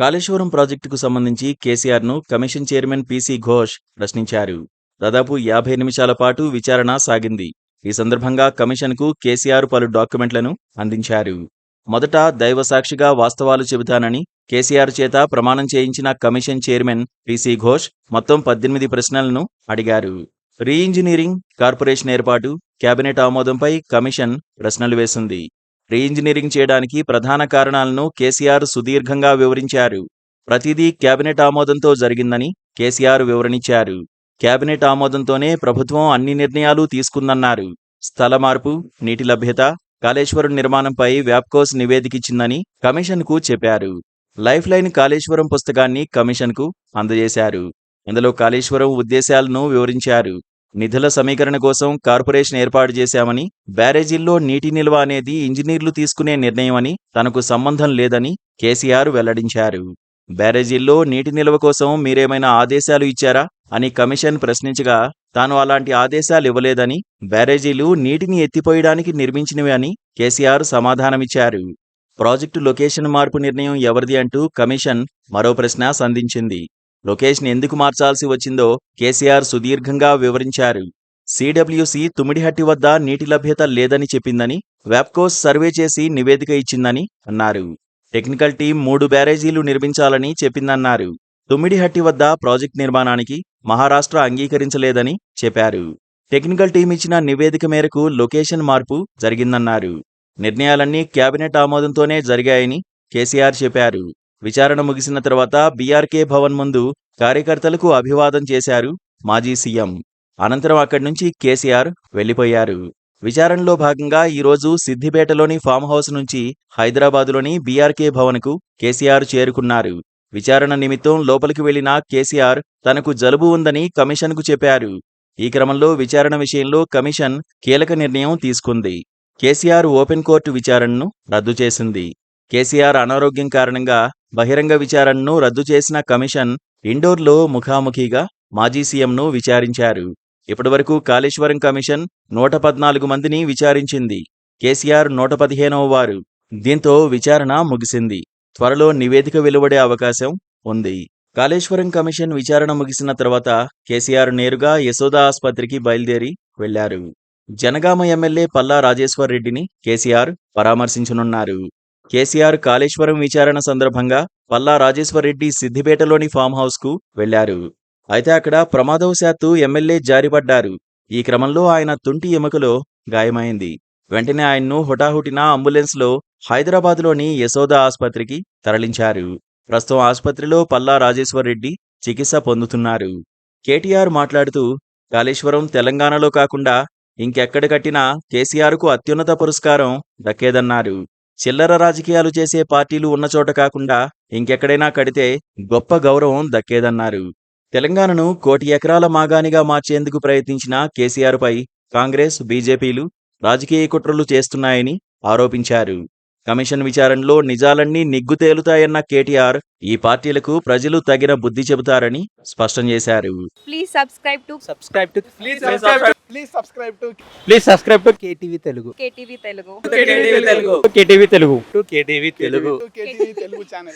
కాళేశ్వరం ప్రాజెక్టుకు సంబంధించి కేసీఆర్ను కమిషన్ చైర్మన్ పీసీ ఘోష్ ప్రశ్నించారు. దాదాపు 50 నిమిషాల పాటు విచారణ సాగింది. ఈ సందర్భంగా కమిషన్కు కేసీఆర్ పలు డాక్యుమెంట్లను అందించారు. మొదట దైవసాక్షిగా వాస్తవాలు చెబుతానని కేసీఆర్ చేత ప్రమాణం చేయించిన కమిషన్ చైర్మన్ పీసీ ఘోష్ మొత్తం 18 ప్రశ్నలను అడిగారు. రీఇంజనీరింగ్ కార్పొరేషన్ ఏర్పాటు, కేబినెట్ ఆమోదంపై కమిషన్ ప్రశ్నలు వేసింది. రీఇంజనీరింగ్ చేయడానికి ప్రధాన కారణాలను కేసీఆర్ సుదీర్ఘంగా వివరించారు. ప్రతిదీ కేబినెట్ ఆమోదంతో జరిగిందని కేసీఆర్ వివరణించారు. కేబినెట్ ఆమోదంతోనే ప్రభుత్వం అన్ని నిర్ణయాలు తీసుకుందన్నారు. స్థల మార్పు, నీటి లభ్యత, కాళేశ్వరం నిర్మాణంపై వ్యాప్కోస్ నివేదికిచ్చిందని కమిషన్కు చెప్పారు. లైఫ్ లైన్ కాళేశ్వరం పుస్తకాన్ని కమిషన్కు అందజేశారు. ఇందులో కాళేశ్వరం ఉద్దేశాలను వివరించారు. నిధుల సమీకరణ కోసం కార్పొరేషన్ ఏర్పాటు చేశామని, బ్యారేజీల్లో నీటి నిల్వ అనేది ఇంజనీర్లు తీసుకునే నిర్ణయమని, తనకు సంబంధం లేదని కేసీఆర్ వెల్లడించారు. బ్యారేజీల్లో నీటి నిల్వ కోసం మీరేమైనా ఆదేశాలు ఇచ్చారా అని కమిషన్ ప్రశ్నించగా, తాను అలాంటి ఆదేశాలు ఇవ్వలేదని, బ్యారేజీలు నీటిని ఎత్తిపోయడానికి నిర్మించినవి అని కేసీఆర్ సమాధానమిచ్చారు. ప్రాజెక్టు లొకేషన్ మార్పు నిర్ణయం ఎవరిది అంటూ కమిషన్ మరో ప్రశ్న సంధించింది. లొకేషన్ ఎందుకు మార్చాల్సి వచ్చిందో కేసీఆర్ సుదీర్ఘంగా వివరించారు. సిడబ్ల్యూసి తుమ్మిడిహట్టి వద్ద నీటి లభ్యత లేదని చెప్పిందని, వ్యాప్కోస్ సర్వే చేసి నివేదిక ఇచ్చిందని అన్నారు. టెక్నికల్ టీం 3 బ్యారేజీలు నిర్మించాలని చెప్పిందన్నారు. తుమ్మిడిహట్టి వద్ద ప్రాజెక్టు నిర్మాణానికి మహారాష్ట్ర అంగీకరించలేదని చెప్పారు. టెక్నికల్ టీం ఇచ్చిన నివేదిక మేరకు లొకేషన్ మార్పు జరిగిందన్నారు. నిర్ణయాలన్నీ కేబినెట్ ఆమోదంతోనే జరిగాయని కేసీఆర్ చెప్పారు. విచారణ ముగిసిన తర్వాత బీఆర్కే భవన్ ముందు కార్యకర్తలకు అభివాదం చేశారు మాజీ సీఎం. అనంతరం అక్కడి నుంచి కేసీఆర్ వెళ్లిపోయారు. విచారణలో భాగంగా ఈరోజు సిద్దిపేటలోని ఫామ్ హౌస్ నుంచి హైదరాబాదులోని బీఆర్కే భవన్కు కేసీఆర్ చేరుకున్నారు. విచారణ నిమిత్తం లోపలికి వెళ్లిన కేసీఆర్ తనకు జలుబు ఉందని కమిషన్కు చెప్పారు. ఈ క్రమంలో విచారణ విషయంలో కమిషన్ కీలక నిర్ణయం తీసుకుంది. కేసీఆర్ ఓపెన్ కోర్టు విచారణను రద్దు చేసింది. కేసీఆర్ అనారోగ్యం కారణంగా బహిరంగ విచారణను రద్దు చేసిన కమిషన్ ఇండోర్లో ముఖాముఖిగా మాజీ సీఎంను విచారించారు. ఇప్పటివరకు కాళేశ్వరం కమిషన్ 114 మందిని విచారించింది. కేసీఆర్ 115వ వారు. దీంతో విచారణ ముగిసింది. త్వరలో నివేదిక వెలువడే అవకాశం ఉంది. కాళేశ్వరం కమిషన్ విచారణ ముగిసిన తర్వాత కేసీఆర్ నేరుగా యశోద ఆసుపత్రికి బయలుదేరి వెళ్లారు. జనగామ ఎమ్మెల్యే పల్లా రాజేశ్వర్ రెడ్డిని కేసీఆర్ పరామర్శించనున్నారు. కేసీఆర్ కాళేశ్వరం విచారణ సందర్భంగా పల్లా రాజేశ్వర్ రెడ్డి సిద్దిపేటలోని ఫామ్ హౌస్కు వెళ్లారు. అయితే అక్కడ ప్రమాదవశాత్తు ఎమ్మెల్యే జారిపడ్డారు. ఈ క్రమంలో ఆయన తుంటి ఎముకలో గాయమైంది. వెంటనే ఆయన్ను హుటాహుటిన అంబులెన్స్లో హైదరాబాద్లోని యశోద ఆసుపత్రికి తరలించారు. ప్రస్తుతం ఆసుపత్రిలో పల్లా రాజేశ్వర్ రెడ్డి చికిత్స పొందుతున్నారు. కేటీఆర్ మాట్లాడుతూ, కాళేశ్వరం తెలంగాణలో కాకుండా ఇంకెక్కడ కట్టినా కేసీఆర్కు అత్యున్నత పురస్కారం దక్కేదన్నారు. చిల్లర రాజకీయాలు చేసే పార్టీలు ఉన్నచోట కాకుండా ఇంకెక్కడైనా కడితే గొప్ప గౌరవం దక్కేదన్నారు. తెలంగాణను 1 కోటి ఎకరాల మాగాణిగా మార్చేందుకు ప్రయత్నించిన కేసీఆర్పై కాంగ్రెస్, బీజేపీలు రాజకీయ కుట్రలు చేస్తున్నాయని ఆరోపించారు. కమిషన్ విచారణలో నిజాలన్నీ నిగ్గు తేలుతాయన్న కేటీఆర్ ఈ పార్టీలకు ప్రజలు తగిన బుద్ధి చెబుతారని స్పష్టం చేశారు. Please subscribe to KTV Telugu. KTV Telugu. KTV Telugu channel.